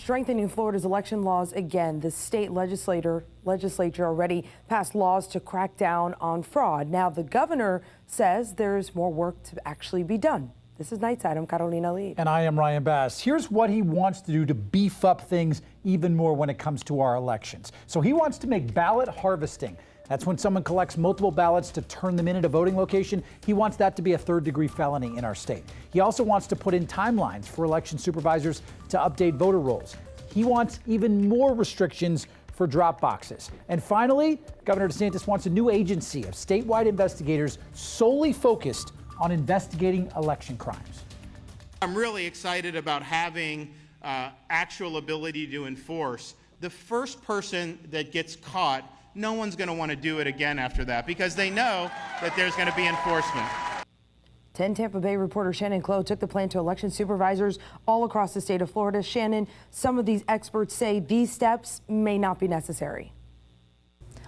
strengthening Florida's election laws again. The state legislature already passed laws to crack down on fraud. Now the governor says there's more work to actually be done. This is Nightside. I'm Carolina Lee. And I am Ryan Bass. Here's what he wants to do to beef up things even more when it comes to our elections. So he wants to make ballot harvesting. That's when someone collects multiple ballots to turn them in at a voting location. He wants that to be a third-degree felony in our state. He also wants to put in timelines for election supervisors to update voter rolls. He wants even more restrictions for drop boxes. And finally, Governor DeSantis wants a new agency of statewide investigators solely focused on investigating election crimes. I'm really excited about having actual ability to enforce. The first person that gets caught, no one's going to want to do it again after that because they know that there's going to be enforcement. 10 Tampa Bay reporter Shannon Clow took the plan to election supervisors all across the state of Florida. Shannon, some of these experts say these steps may not be necessary.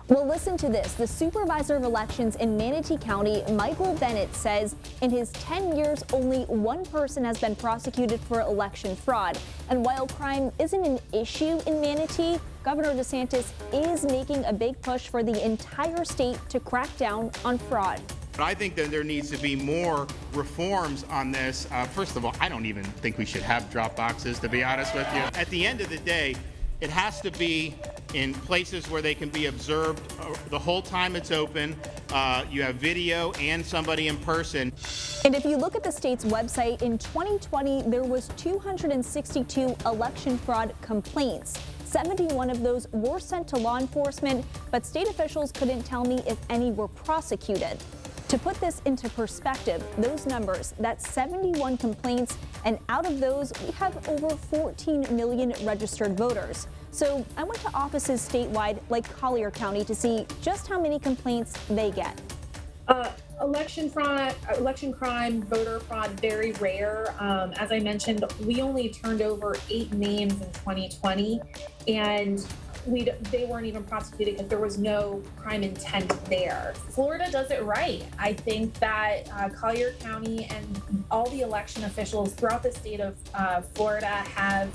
Well, listen to this. The supervisor of elections in Manatee County, Michael Bennett, says in his 10 years, only one person has been prosecuted for election fraud. And while crime isn't an issue in Manatee, Governor DeSantis is making a big push for the entire state to crack down on fraud. I think that there needs to be more reforms on this. First of all, I don't even think we should have drop boxes, to be honest with you. At the end of the day, it has to be in places where they can be observed the whole time it's open. You have video and somebody in person. And if you look at the state's website, in 2020, there was 262 election fraud complaints. 71 of those were sent to law enforcement, but state officials couldn't tell me if any were prosecuted. To put this into perspective, those numbers, that's 71 complaints, and out of those, we have over 14 million registered voters. So I went to offices statewide, like Collier County, to see just how many complaints they get. Election fraud, election crime, voter fraud, very rare. As I mentioned, we only turned over 8 names in 2020, and they weren't even prosecuted because there was no crime intent there. Florida does it right. I think that Collier County and all the election officials throughout the state of Florida have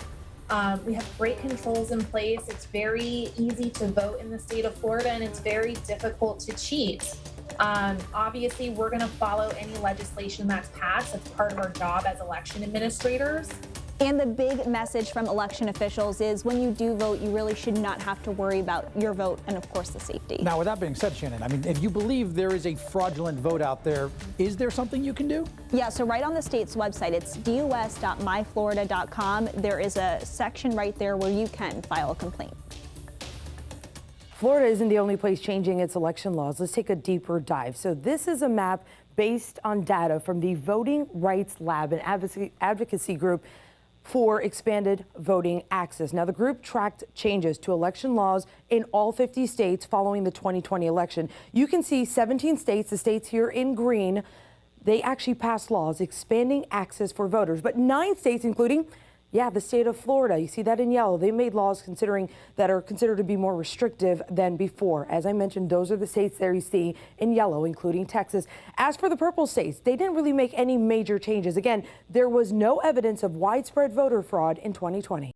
we have great controls in place. It's very easy to vote in the state of Florida, and it's very difficult to cheat. Obviously, we're going to follow any legislation that's passed. It's part of our job as election administrators. And the big message from election officials is when you do vote, you really should not have to worry about your vote and, of course, the safety. Now, with that being said, Shannon, I mean, if you believe there is a fraudulent vote out there, is there something you can do? Yeah, so right on the state's website, it's dus.myflorida.com. There is a section right there where you can file a complaint. Florida isn't the only place changing its election laws. Let's take a deeper dive. So this is a map based on data from the Voting Rights Lab, an advocacy group for expanded voting access. Now, the group tracked changes to election laws in all 50 states following the 2020 election. You can see 17 states, the states here in green, they actually passed laws expanding access for voters, but 9 states, including the state of Florida, you see that in yellow. They made laws that are considered to be more restrictive than before. As I mentioned, those are the states there you see in yellow, including Texas. As for the purple states, they didn't really make any major changes. Again, there was no evidence of widespread voter fraud in 2020.